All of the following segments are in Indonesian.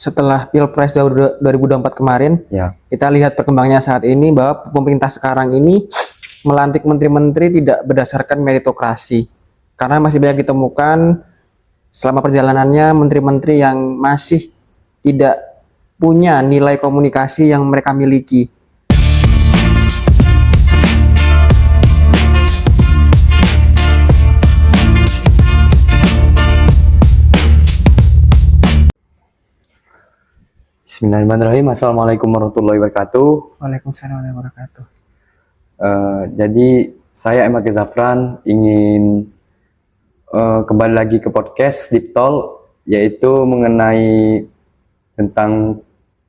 Setelah Pilpres 2024 kemarin, Ya, kita lihat perkembangannya saat ini bahwa pemerintah sekarang ini melantik menteri-menteri tidak berdasarkan meritokrasi. Karena masih banyak ditemukan selama perjalanannya menteri-menteri yang masih tidak punya nilai komunikasi yang mereka miliki. Bismillahirrahmanirrahim. Assalamualaikum warahmatullahi wabarakatuh. Waalaikumsalam warahmatullahi wabarakatuh. Jadi saya Emma Zafran ingin kembali lagi ke podcast Deep Talk, yaitu mengenai tentang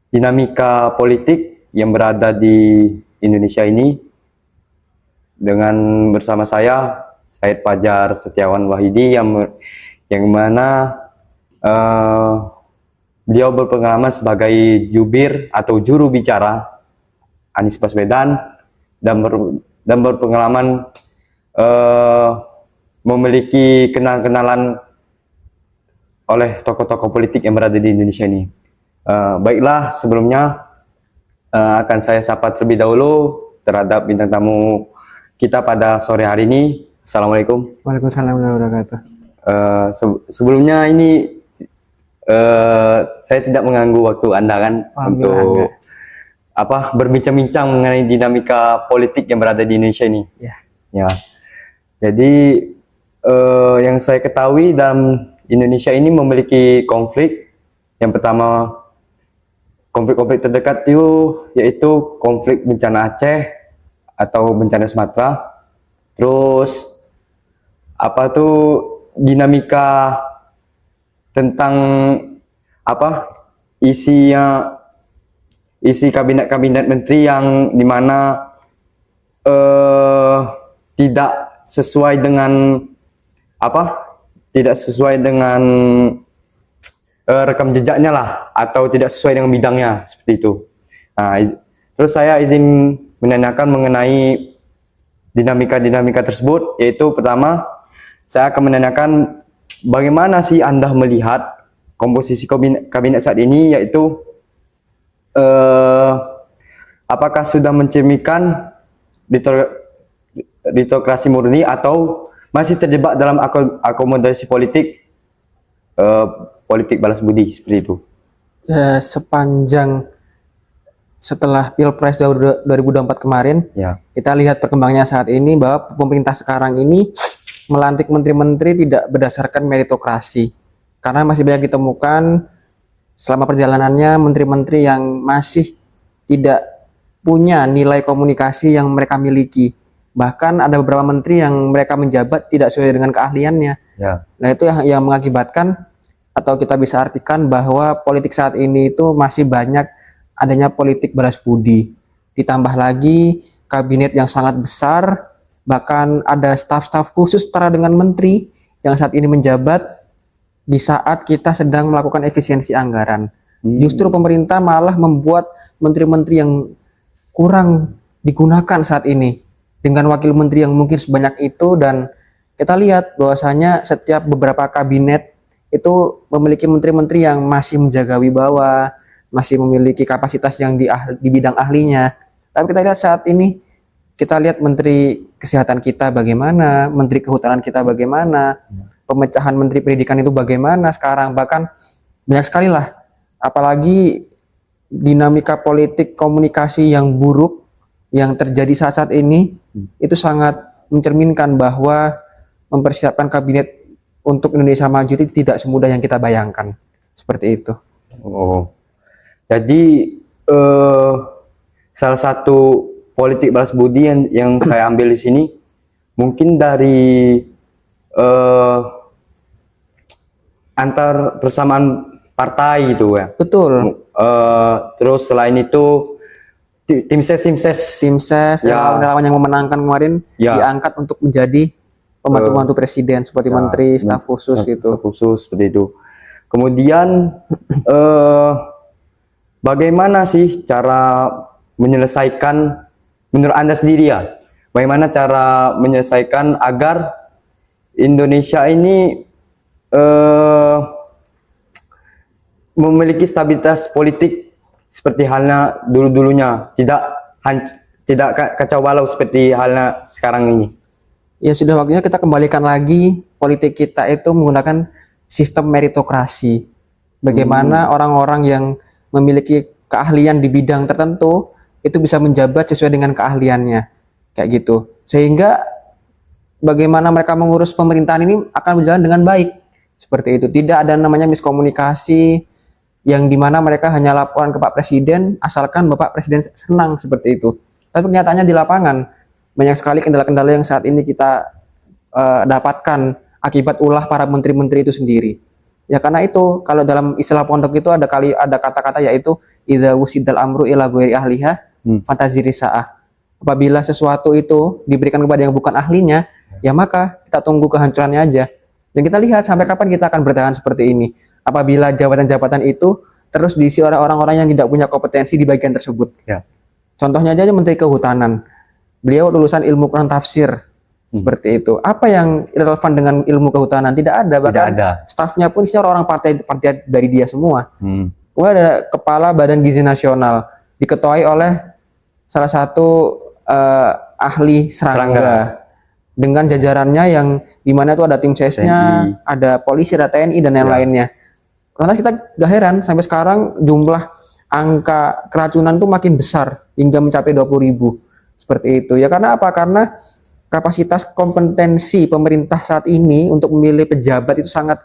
dinamika politik yang berada di Indonesia ini, dengan bersama saya Said Fajar Setiawan Wahidi yang mana beliau berpengalaman sebagai jubir atau juru bicara Anies Baswedan dan berpengalaman memiliki kenalan oleh tokoh-tokoh politik yang berada di Indonesia ini. Baiklah, sebelumnya akan saya sapa terlebih dahulu terhadap bintang tamu kita pada sore hari ini. Assalamualaikum. Waalaikumsalam warahmatullahi wabarakatuh. Sebelumnya ini saya tidak mengganggu waktu Anda kan untuk berbincang-bincang mengenai dinamika politik yang berada di Indonesia ini. Ya. Jadi yang saya ketahui dalam Indonesia ini memiliki konflik. Yang pertama, konflik-konflik terdekat itu yaitu konflik bencana Aceh atau bencana Sumatera. Terus dinamika tentang isi kabinet menteri yang dimana tidak sesuai dengan rekam jejaknya lah, atau tidak sesuai dengan bidangnya, seperti itu. Nah, terus saya izin menanyakan mengenai dinamika tersebut, yaitu pertama saya akan menanyakan bagaimana sih Anda melihat komposisi kabinet saat ini, yaitu apakah sudah mencerminkan meritokrasi murni atau masih terjebak dalam akomodasi politik balas budi, seperti itu? Sepanjang setelah Pilpres 2024 kemarin, kita lihat perkembangannya saat ini bahwa pemerintah sekarang ini melantik menteri-menteri tidak berdasarkan meritokrasi. Karena masih banyak ditemukan selama perjalanannya menteri-menteri yang masih tidak punya nilai komunikasi yang mereka miliki. Bahkan ada beberapa menteri yang mereka menjabat tidak sesuai dengan keahliannya. Nah, itu yang mengakibatkan, atau kita bisa artikan bahwa politik saat ini itu masih banyak adanya politik balas budi. Ditambah lagi kabinet yang sangat besar, bahkan ada staf-staf khusus setara dengan menteri yang saat ini menjabat di saat kita sedang melakukan efisiensi anggaran. Justru pemerintah malah membuat menteri-menteri yang kurang digunakan saat ini dengan wakil menteri yang mungkin sebanyak itu. Dan kita lihat bahwasanya setiap beberapa kabinet itu memiliki menteri-menteri yang masih menjaga wibawa, masih memiliki kapasitas yang di bidang ahlinya. Tapi kita lihat saat ini, kita lihat menteri kesehatan kita bagaimana, menteri kehutanan kita bagaimana, pemecahan menteri pendidikan itu bagaimana sekarang, bahkan banyak sekali lah. Apalagi dinamika politik komunikasi yang buruk yang terjadi saat ini, itu sangat mencerminkan bahwa mempersiapkan kabinet untuk Indonesia maju itu tidak semudah yang kita bayangkan. Seperti itu. Jadi salah satu politik balas budi yang saya ambil di sini mungkin dari antar persamaan partai itu ya. Betul. Terus selain itu tim ses relawan yang memenangkan kemarin diangkat untuk menjadi pembantu-pembantu presiden seperti menteri, staf khusus gitu. Staf khusus seperti itu. Kemudian bagaimana sih cara menyelesaikan, menurut Anda sendiri ya, bagaimana cara menyelesaikan agar Indonesia ini memiliki stabilitas politik seperti halnya dulu-dulunya, tidak kacau balau seperti halnya sekarang ini. Ya sudah waktunya kita kembalikan lagi politik kita itu menggunakan sistem meritokrasi. Bagaimana orang-orang yang memiliki keahlian di bidang tertentu itu bisa menjabat sesuai dengan keahliannya, kayak gitu. Sehingga bagaimana mereka mengurus pemerintahan ini akan berjalan dengan baik, seperti itu. Tidak ada namanya miskomunikasi yang dimana mereka hanya laporan ke Pak Presiden asalkan Bapak Presiden senang, seperti itu. Tapi kenyataannya di lapangan banyak sekali kendala-kendala yang saat ini kita dapatkan akibat ulah para menteri-menteri itu sendiri. Ya karena itu kalau dalam istilah pondok itu ada kata-kata yaitu idza wusidal amru ila ghairi ahliha fantasi risaah. Apabila sesuatu itu diberikan kepada yang bukan ahlinya, ya maka kita tunggu kehancurannya aja. Dan kita lihat sampai kapan kita akan bertahan seperti ini. Apabila jabatan-jabatan itu terus diisi oleh orang-orang yang tidak punya kompetensi di bagian tersebut. Ya. Contohnya aja Menteri Kehutanan. Beliau lulusan ilmu Quran tafsir. Seperti itu. Apa yang relevan dengan ilmu kehutanan? Tidak ada. Bahkan stafnya pun isinya orang partai dari dia semua. Kemudian ada Kepala Badan Gizi Nasional. Diketuai oleh salah satu ahli serangga. Dengan jajarannya yang dimana itu ada tim sesnya, ada polisi, ada TNI, dan yang lainnya. Lantas kita gak heran sampai sekarang jumlah angka keracunan itu makin besar hingga mencapai 20.000 seperti itu. Ya karena apa? Karena kapasitas kompetensi pemerintah saat ini untuk memilih pejabat itu sangat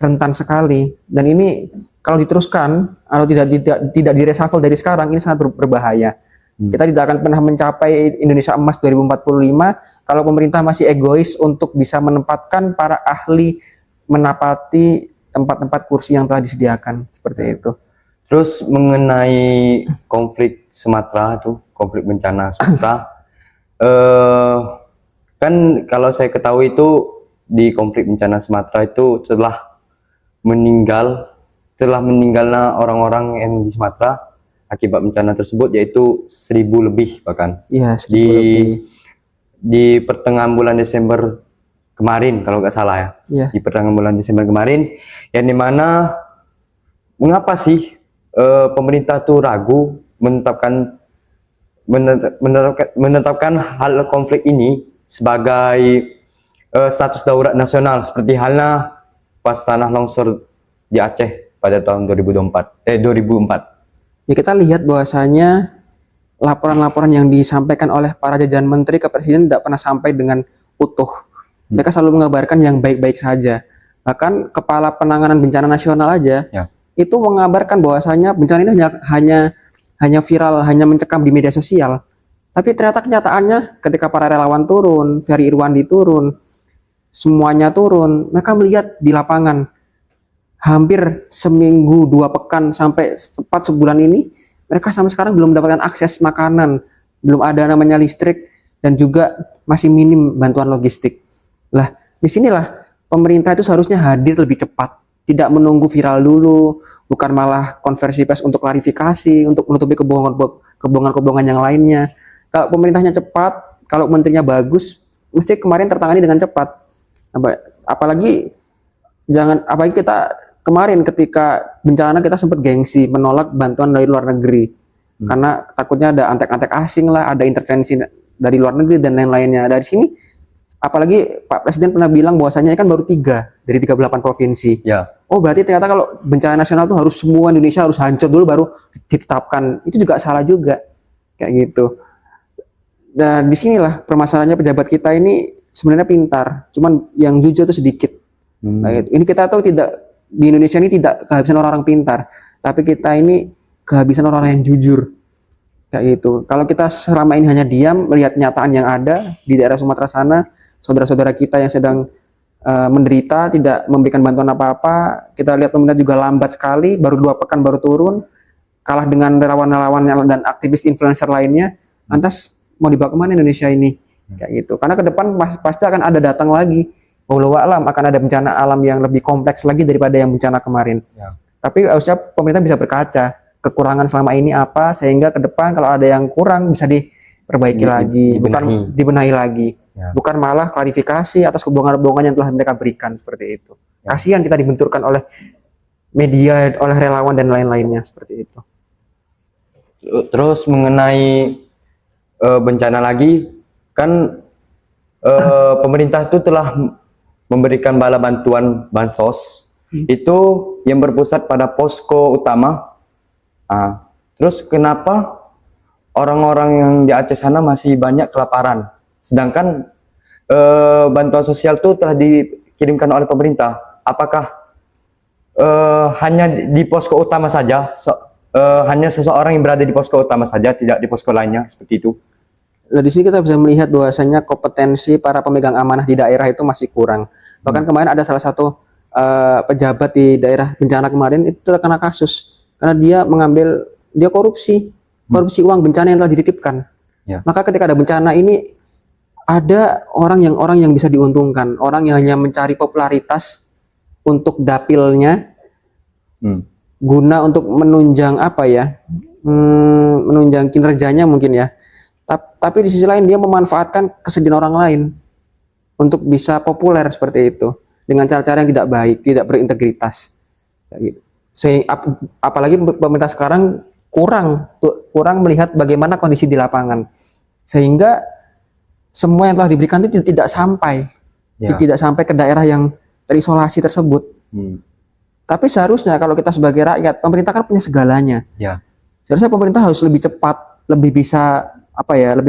rentan sekali. Dan ini kalau diteruskan, kalau tidak direshuffle dari sekarang, ini sangat berbahaya. Kita tidak akan pernah mencapai Indonesia Emas 2045 kalau pemerintah masih egois untuk bisa menempatkan para ahli menapati tempat-tempat kursi yang telah disediakan, seperti itu. Terus mengenai konflik Sumatera itu, konflik bencana Sumatera, kan kalau saya ketahui itu di konflik bencana Sumatera itu telah meninggalnya orang-orang yang di Sumatera akibat bencana tersebut, yaitu 1.000 lebih bahkan. Iya, 1.000 lebih. Di pertengahan bulan Desember kemarin kalau nggak salah ya. Iya. Di pertengahan bulan Desember kemarin, yang dimana mengapa sih pemerintah tuh ragu menetapkan hal konflik ini sebagai status darurat nasional seperti halnya pas tanah longsor di Aceh pada tahun 2004. Ya kita lihat bahwasanya laporan-laporan yang disampaikan oleh para jajaran menteri ke presiden tidak pernah sampai dengan utuh. Mereka selalu mengabarkan yang baik-baik saja. Bahkan kepala penanganan bencana nasional aja itu mengabarkan bahwasanya bencana ini hanya viral, hanya mencekam di media sosial. Tapi ternyata kenyataannya ketika para relawan turun, Ferry Irwandi turun, semuanya turun, mereka melihat di lapangan hampir seminggu, 2 pekan sampai tepat sebulan ini, mereka sampai sekarang belum mendapatkan akses makanan, belum ada namanya listrik, dan juga masih minim bantuan logistik. Lah, disinilah pemerintah itu seharusnya hadir lebih cepat, tidak menunggu viral dulu, bukan malah konversi pers untuk klarifikasi, untuk menutupi kebohongan-kebohongan yang lainnya. Kalau pemerintahnya cepat, kalau menterinya bagus, mesti kemarin tertangani dengan cepat. Apalagi kita kemarin ketika bencana kita sempat gengsi menolak bantuan dari luar negeri karena takutnya ada antek-antek asing lah, ada intervensi dari luar negeri dan lain-lainnya. Dari sini apalagi Pak Presiden pernah bilang bahwasanya kan baru 3 dari 38 provinsi. Ya. Oh berarti ternyata kalau bencana nasional itu harus semua Indonesia harus hancur dulu baru ditetapkan. Itu juga salah juga kayak gitu. Dan disinilah permasalahannya pejabat kita ini sebenarnya pintar, cuman yang jujur itu sedikit. Gitu. Ini kita tahu di Indonesia ini tidak kehabisan orang-orang pintar, tapi kita ini kehabisan orang-orang yang jujur, kayak gitu. Kalau kita selama ini hanya diam melihat kenyataan yang ada di daerah Sumatera sana, saudara-saudara kita yang sedang menderita, tidak memberikan bantuan apa-apa, kita lihat pemerintah juga lambat sekali, baru 2 pekan baru turun, kalah dengan relawan-relawan dan aktivis influencer lainnya. Lantas mau dibawa kemana Indonesia ini, kayak gitu. Karena ke depan pasti akan ada datang lagi. Wallahu a'lam akan ada bencana alam yang lebih kompleks lagi daripada yang bencana kemarin. Tapi harusnya pemerintah bisa berkaca kekurangan selama ini apa, sehingga ke depan kalau ada yang kurang bisa diperbaiki lagi, bukan dibenahi lagi. Bukan malah klarifikasi atas kebohongan-kebohongan yang telah mereka berikan seperti itu. Kasihan kita dibenturkan oleh media, oleh relawan dan lain-lainnya seperti itu. Terus mengenai bencana lagi, kan pemerintah itu telah memberikan bala bantuan bansos itu yang berpusat pada posko utama. Terus kenapa orang-orang yang di Aceh sana masih banyak kelaparan, sedangkan bantuan sosial itu telah dikirimkan oleh pemerintah? Apakah hanya di posko utama saja, hanya seseorang yang berada di posko utama saja, tidak di posko lainnya, seperti itu? Nah, di sini kita bisa melihat bahwasanya kompetensi para pemegang amanah di daerah itu masih kurang. Bahkan kemarin ada salah satu pejabat di daerah bencana kemarin itu terkena kasus karena dia korupsi uang bencana yang telah dititipkan. Maka ketika ada bencana ini ada orang yang bisa diuntungkan, orang yang hanya mencari popularitas untuk dapilnya, guna untuk menunjang menunjang kinerjanya mungkin ya. Tapi di sisi lain dia memanfaatkan kesedihan orang lain untuk bisa populer seperti itu dengan cara-cara yang tidak baik, tidak berintegritas. Apalagi pemerintah sekarang kurang melihat bagaimana kondisi di lapangan, sehingga semua yang telah diberikan itu tidak sampai ke daerah yang terisolasi tersebut. Tapi seharusnya kalau kita sebagai rakyat, pemerintah kan punya segalanya. Seharusnya pemerintah harus lebih cepat, lebih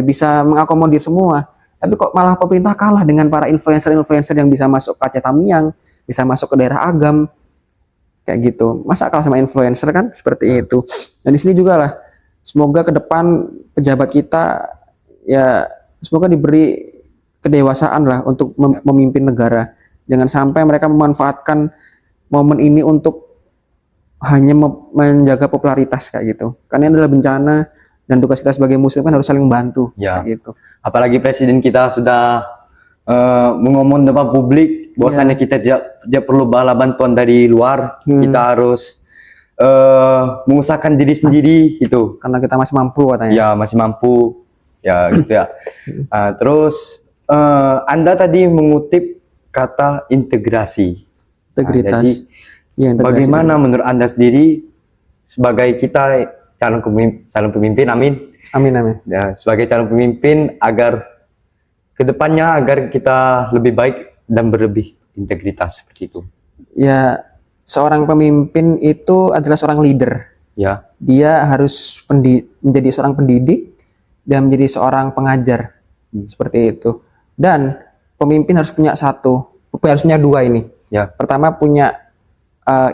bisa mengakomodir semua. Tapi kok malah pemerintah kalah dengan para influencer yang bisa masuk ke Aceh Tamiang, bisa masuk ke daerah Agam, kayak gitu. Masa kalah sama influencer kan? Seperti itu. Dan di sini juga lah, semoga ke depan pejabat kita ya semoga diberi kedewasaan lah untuk memimpin negara. Jangan sampai mereka memanfaatkan momen ini untuk hanya menjaga popularitas kayak gitu. Karena ini adalah bencana dan tugas kita sebagai muslim kan harus saling membantu kayak gitu. Apalagi presiden kita sudah mengomong depan publik bahwasannya kita tidak perlu bala bantuan dari luar, kita harus mengusahakan diri sendiri itu. Karena kita masih mampu katanya. Ya, masih mampu. Ya, gitu ya. Terus Anda tadi mengutip kata integrasi. Integritas. Jadi bagaimana menurut Anda sendiri sebagai kita calon pemimpin, amin. Ya, sebagai calon pemimpin agar kedepannya agar kita lebih baik dan berlebih integritas seperti itu. Ya, seorang pemimpin itu adalah seorang leader. Ya. Dia harus menjadi seorang pendidik dan menjadi seorang pengajar seperti itu. Dan pemimpin harus punya dua ini. Pertama punya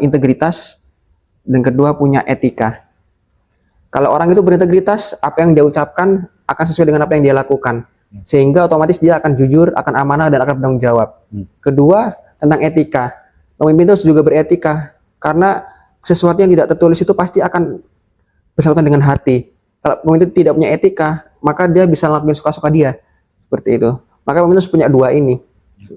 integritas dan kedua punya etika. Kalau orang itu berintegritas, apa yang dia ucapkan akan sesuai dengan apa yang dia lakukan. Sehingga otomatis dia akan jujur, akan amanah, dan akan bertanggung jawab. Kedua, tentang etika. Pemimpin itu harus juga beretika. Karena sesuatu yang tidak tertulis itu pasti akan bersangkutan dengan hati. Kalau pemimpin tidak punya etika, maka dia bisa lakukan suka-suka dia. Seperti itu. Maka pemimpin harus punya dua ini.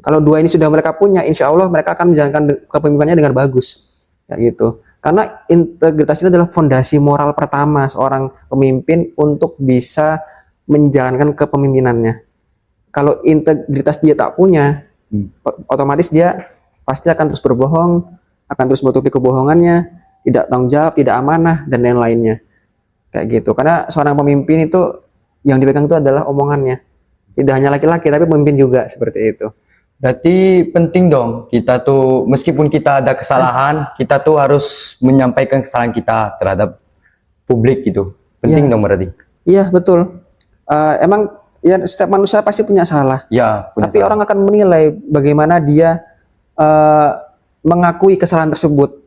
Kalau dua ini sudah mereka punya, insya Allah mereka akan menjalankan kepemimpinannya dengan bagus. Kayak gitu. Karena integritas ini adalah fondasi moral pertama seorang pemimpin untuk bisa menjalankan kepemimpinannya. Kalau integritas dia tak punya, otomatis dia pasti akan terus berbohong, akan terus menutupi kebohongannya, tidak tanggung jawab, tidak amanah, dan lain-lainnya. Kayak gitu. Karena seorang pemimpin itu yang dipegang itu adalah omongannya. Tidak hanya laki-laki, tapi pemimpin juga seperti itu. Berarti penting dong kita tuh meskipun kita ada kesalahan, kita tuh harus menyampaikan kesalahan kita terhadap publik gitu. Penting dong berarti. Iya, betul. Emang ya setiap manusia pasti punya salah. Tapi orang akan menilai bagaimana dia mengakui kesalahan tersebut.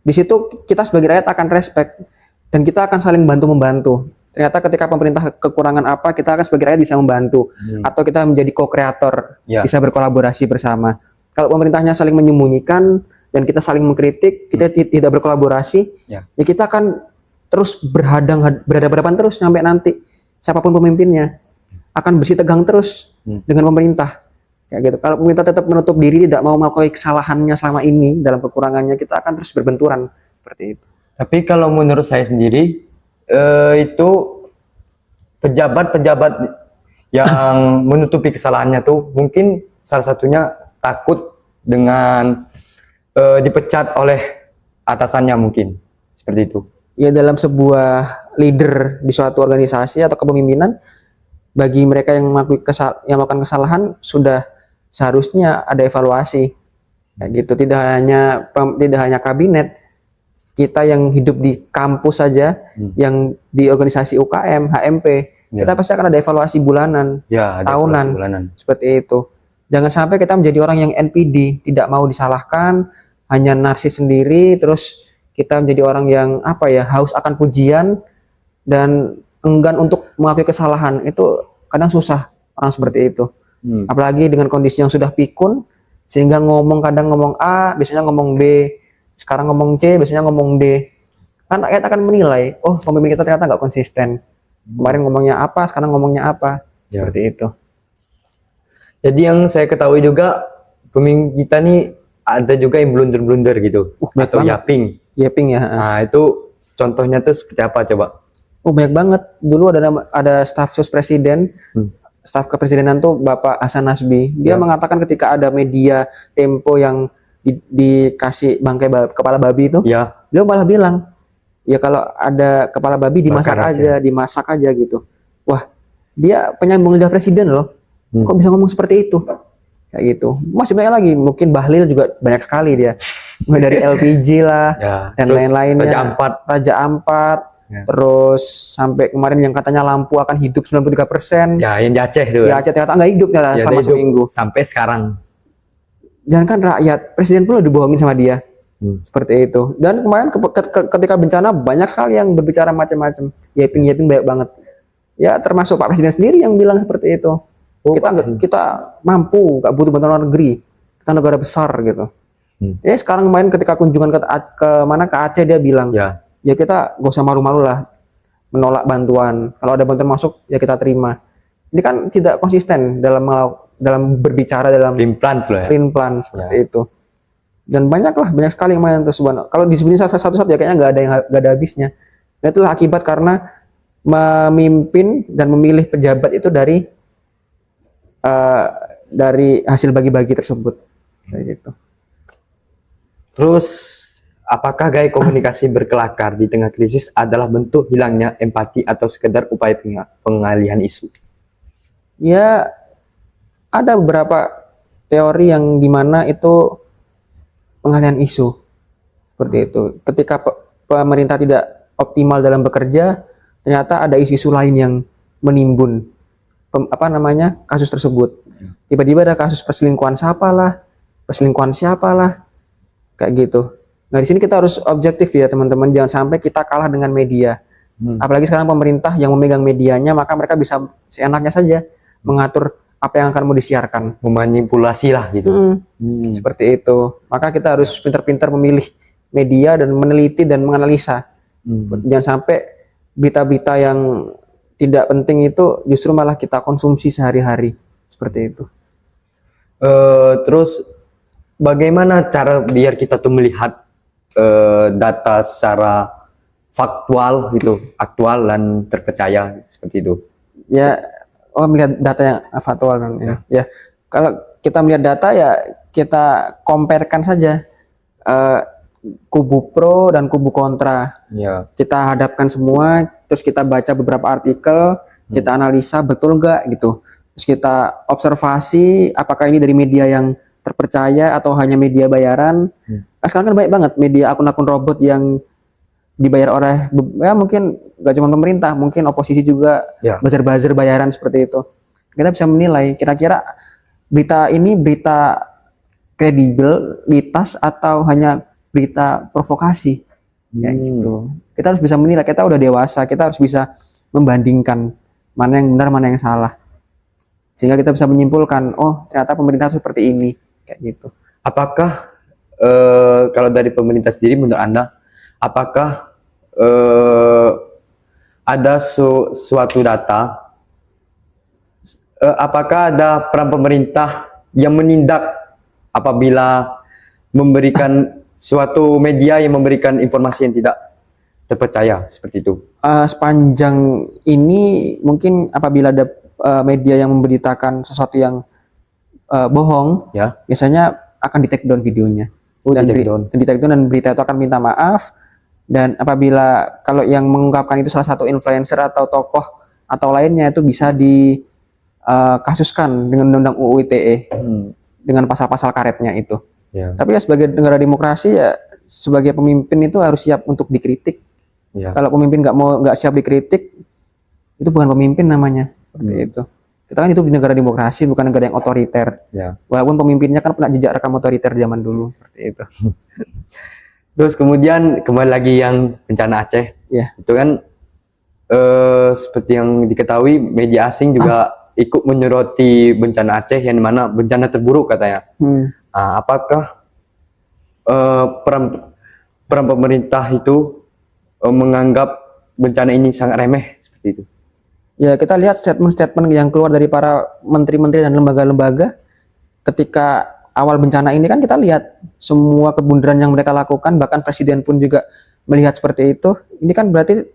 Di situ kita sebagai rakyat akan respect dan kita akan saling bantu-membantu. Ternyata ketika pemerintah kekurangan apa, kita akan sebagai rakyat bisa membantu. Atau kita menjadi co-kreator, bisa berkolaborasi bersama. Kalau pemerintahnya saling menyembunyikan dan kita saling mengkritik, kita tidak berkolaborasi, ya kita akan terus berhadapan terus sampai nanti siapapun pemimpinnya akan bersih tegang terus dengan pemerintah. Kayak gitu. Kalau pemerintah tetap menutup diri, tidak mau mengakui kesalahannya selama ini dalam kekurangannya, kita akan terus berbenturan seperti itu. Tapi kalau menurut saya sendiri, itu pejabat-pejabat yang menutupi kesalahannya tuh mungkin salah satunya takut dengan dipecat oleh atasannya mungkin seperti itu. Ya dalam sebuah leader di suatu organisasi atau kepemimpinan, bagi mereka yang melakukan kesalahan sudah seharusnya ada evaluasi. Kayak gitu, tidak hanya kabinet, kita yang hidup di kampus saja, yang di organisasi UKM, HMP, kita pasti akan ada evaluasi bulanan, ada tahunan, evaluasi bulanan. Seperti itu. Jangan sampai kita menjadi orang yang NPD, tidak mau disalahkan, hanya narsis sendiri, terus kita menjadi orang yang haus akan pujian dan enggan untuk mengakui kesalahan. Itu kadang susah orang seperti itu. Apalagi dengan kondisi yang sudah pikun, sehingga kadang ngomong A, biasanya ngomong B, sekarang ngomong C, biasanya ngomong D. Kan rakyat akan menilai, oh pemimpin kita ternyata nggak konsisten. Kemarin ngomongnya apa, sekarang ngomongnya apa. Seperti itu. Jadi yang saya ketahui juga, pemimpin kita nih ada juga yang blunder-blunder gitu. Atau yaping. Yaping ya. Nah itu contohnya tuh seperti apa coba? Banyak banget. Dulu ada staf sus presiden, staf kepresidenan tuh Bapak Hasan Nasbi. Dia mengatakan ketika ada media Tempo yang dikasih bangkai kepala babi itu, beliau malah bilang, ya kalau ada kepala babi dimasak aja gitu. Wah, dia penyambung lidah presiden loh. Kok bisa ngomong seperti itu? Kayak gitu. Masih banyak lagi, mungkin Bahlil juga banyak sekali dia. Mulai dari LPG lah dan lain-lainnya. Raja Ampat. Terus sampai kemarin yang katanya lampu akan hidup 93%. Ya, yang di Aceh tuh. Di Aceh ternyata nggak hidup selama seminggu. Sampai sekarang. Jangan kan rakyat, presiden pun udah dibohongin sama dia. Seperti itu. Dan kemarin ketika bencana banyak sekali yang berbicara macam-macam. Yaping banyak banget. Ya termasuk Pak Presiden sendiri yang bilang seperti itu. Kita mampu, nggak butuh bantuan luar negeri. Kita negara besar gitu. Sekarang kemarin ketika kunjungan ke Aceh dia bilang, ya kita gak usah malu-malu lah menolak bantuan. Kalau ada bantuan masuk ya kita terima. Ini kan tidak konsisten dalam berbicara dalam plan seperti itu. Dan banyak sekali yang main tersebut. Kalau disebutin satu-satu ya kayaknya nggak ada habisnya. Nah, itulah akibat karena memimpin dan memilih pejabat itu dari hasil bagi-bagi tersebut. Kayak gitu. Terus apakah gaya komunikasi berkelakar di tengah krisis adalah bentuk hilangnya empati atau sekedar upaya pengalihan isu? Ya, ada beberapa teori yang dimana itu pengalihan isu. Seperti itu. Ketika pemerintah tidak optimal dalam bekerja, ternyata ada isu-isu lain yang menimbun kasus tersebut. Tiba-tiba ada kasus perselingkuhan siapa lah, kayak gitu. Nah di sini kita harus objektif ya teman-teman, jangan sampai kita kalah dengan media. Apalagi sekarang pemerintah yang memegang medianya, maka mereka bisa seenaknya saja mengatur apa yang akan mau disiarkan. Memanipulasi lah gitu. Seperti itu. Maka kita harus pintar-pintar memilih media dan meneliti dan menganalisa. Jangan sampai berita-berita yang tidak penting itu justru malah kita konsumsi sehari-hari. Seperti itu. Terus bagaimana cara biar kita tuh melihat data secara faktual gitu, aktual dan terpercaya seperti itu? Ya, melihat data yang faktual kan ya. Kalau kita melihat data ya kita comparekan saja kubu pro dan kubu kontra. Kita hadapkan semua, terus kita baca beberapa artikel, kita analisa betul nggak gitu. Terus kita observasi apakah ini dari media yang terpercaya atau hanya media bayaran. Nah, sekarang kan banyak banget media akun-akun robot yang dibayar oleh mungkin gak cuma pemerintah, mungkin oposisi juga, buzzer-buzzer bayaran seperti itu. Kita bisa menilai kira-kira berita ini berita kredibilitas atau hanya berita provokasi. Kayak gitu. Kita harus bisa menilai, kita udah dewasa, kita harus bisa membandingkan mana yang benar, mana yang salah. Sehingga kita bisa menyimpulkan, oh ternyata pemerintah seperti ini. Kayak gitu. Apakah kalau dari pemerintah sendiri menurut Anda, apakah ada suatu data, apakah ada peran pemerintah yang menindak apabila memberikan suatu media yang memberikan informasi yang tidak terpercaya seperti itu? Sepanjang ini mungkin apabila ada media yang memberitakan sesuatu yang bohong, biasanya akan di take down videonya. dan di take down dan berita itu akan minta maaf. Dan apabila kalau yang mengungkapkan itu salah satu influencer atau tokoh atau lainnya, itu bisa dikasuskan dengan undang-undang UU ITE dengan pasal-pasal karetnya itu. Tapi ya sebagai negara demokrasi ya, sebagai pemimpin itu harus siap untuk dikritik. Kalau pemimpin nggak siap dikritik, itu bukan pemimpin namanya. Seperti itu. Kita kan itu di negara demokrasi, bukan negara yang otoriter. Walaupun pemimpinnya kan pernah jejak rekam otoriter zaman dulu, seperti itu. Terus kemudian kembali lagi yang bencana Aceh, itu kan seperti yang diketahui media asing juga ikut menyoroti bencana Aceh yang mana bencana terburuk katanya. Apakah peran pemerintah itu menganggap bencana ini sangat remeh seperti itu? Ya, kita lihat statement-statement yang keluar dari para menteri-menteri dan lembaga-lembaga ketika awal bencana ini, kan kita lihat semua kebunderan yang mereka lakukan, bahkan presiden pun juga melihat seperti itu. Ini kan berarti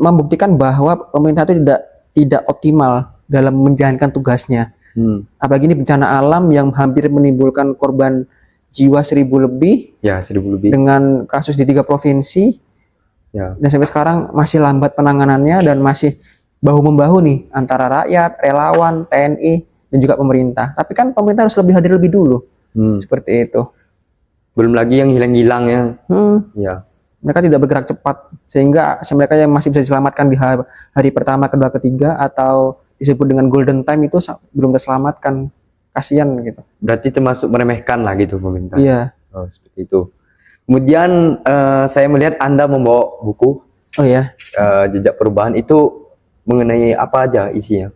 membuktikan bahwa pemerintah itu tidak optimal dalam menjalankan tugasnya. Apalagi ini bencana alam yang hampir menimbulkan korban jiwa 1.000 lebih. Ya, 1.000 lebih. Dengan kasus di 3 provinsi. Dan sampai sekarang masih lambat penanganannya dan masih bahu-membahu nih antara rakyat, relawan, TNI, dan juga pemerintah. Tapi kan pemerintah harus lebih hadir lebih dulu. Seperti itu. Belum lagi yang hilang-hilang ya. Mereka tidak bergerak cepat, sehingga mereka yang masih bisa diselamatkan di hari pertama, kedua, ketiga, atau disebut dengan golden time itu belum diselamatkan. Kasihan gitu. Berarti termasuk meremehkan lah gitu pemerintah. Iya. Oh, seperti itu. Kemudian saya melihat Anda membawa buku. Jejak Perubahan itu mengenai apa aja isinya?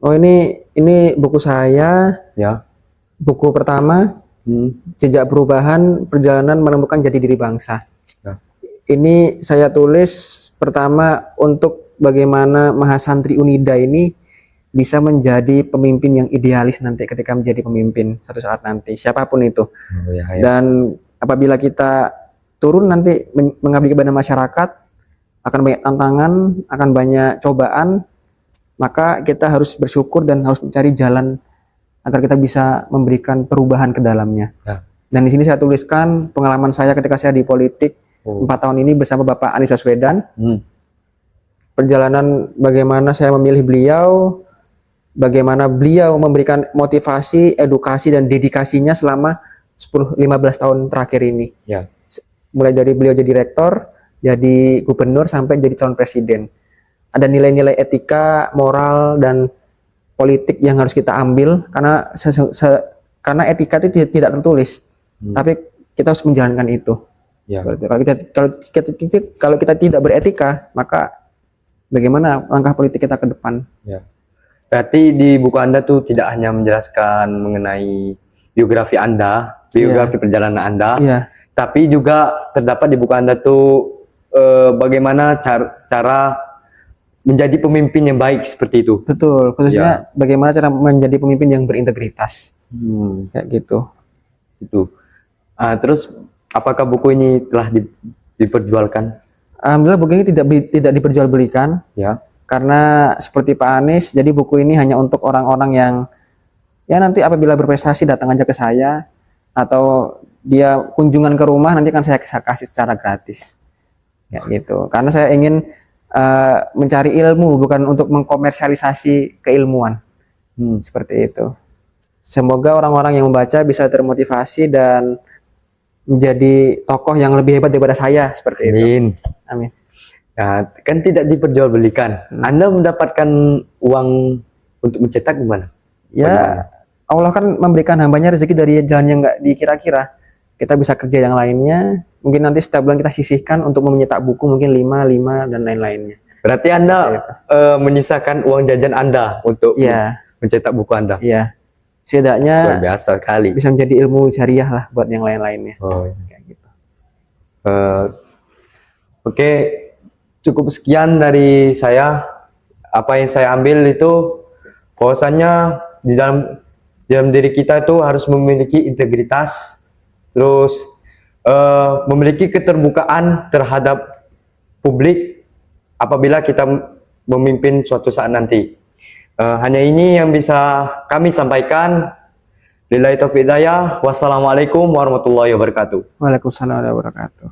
Oh, ini buku saya. Buku pertama, Jejak Perubahan, Perjalanan Menemukan Jati Diri Bangsa. Ini saya tulis pertama untuk bagaimana Mahasantri Unida ini bisa menjadi pemimpin yang idealis nanti ketika menjadi pemimpin suatu saat nanti, siapapun itu. Dan apabila kita turun nanti mengabdi kepada masyarakat, akan banyak tantangan, akan banyak cobaan, maka kita harus bersyukur dan harus mencari jalan agar kita bisa memberikan perubahan ke dalamnya. Dan di sini saya tuliskan pengalaman saya ketika saya di politik 4 tahun ini bersama Bapak Anies Baswedan. Perjalanan bagaimana saya memilih beliau, bagaimana beliau memberikan motivasi, edukasi, dan dedikasinya selama 10-15 tahun terakhir ini. Mulai dari beliau jadi rektor, jadi gubernur, sampai jadi calon presiden. Ada nilai-nilai etika, moral, dan politik yang harus kita ambil, karena etika itu tidak tertulis, tapi kita harus menjalankan itu. Kalau kita tidak beretika, maka bagaimana langkah politik kita ke depan? Berarti di buku Anda tuh tidak hanya menjelaskan mengenai biografi Anda, biografi perjalanan Anda, tapi juga terdapat di buku Anda tuh bagaimana cara menjadi pemimpin yang baik seperti itu. Betul, khususnya bagaimana cara menjadi pemimpin yang berintegritas. Kayak gitu. Terus apakah buku ini telah diperjualkan? Alhamdulillah buku ini tidak diperjualbelikan. Karena seperti Pak Anies, jadi buku ini hanya untuk orang-orang yang ya nanti apabila berprestasi datang aja ke saya, atau dia kunjungan ke rumah nanti kan saya kasih secara gratis. Kayak gitu. Karena saya ingin mencari ilmu, bukan untuk mengkomersialisasi keilmuan. Seperti itu. Semoga orang-orang yang membaca bisa termotivasi dan menjadi tokoh yang lebih hebat daripada saya, seperti itu. Amin. Nah, kan tidak diperjualbelikan. Anda mendapatkan uang untuk mencetak gimana? Ya, Allah kan memberikan hambanya rezeki dari jalan yang nggak dikira-kira. Kita bisa kerja yang lainnya. Mungkin nanti setiap bulan kita sisihkan untuk menyetak buku, mungkin 5 dan lain-lainnya. Berarti Anda menyisakan uang jajan Anda untuk mencetak buku Anda? Iya. Setidaknya luar biasa sekali. Bisa menjadi ilmu jariah lah buat yang lain-lainnya. Kayak gitu. Oke. Cukup sekian dari saya. Apa yang saya ambil itu bahwasannya di dalam diri kita itu harus memiliki integritas, terus memiliki keterbukaan terhadap publik apabila kita memimpin suatu saat nanti. Hanya ini yang bisa kami sampaikan. Lillahi taufiq hidayah. Wassalamualaikum warahmatullahi wabarakatuh. Waalaikumsalam warahmatullahi wabarakatuh.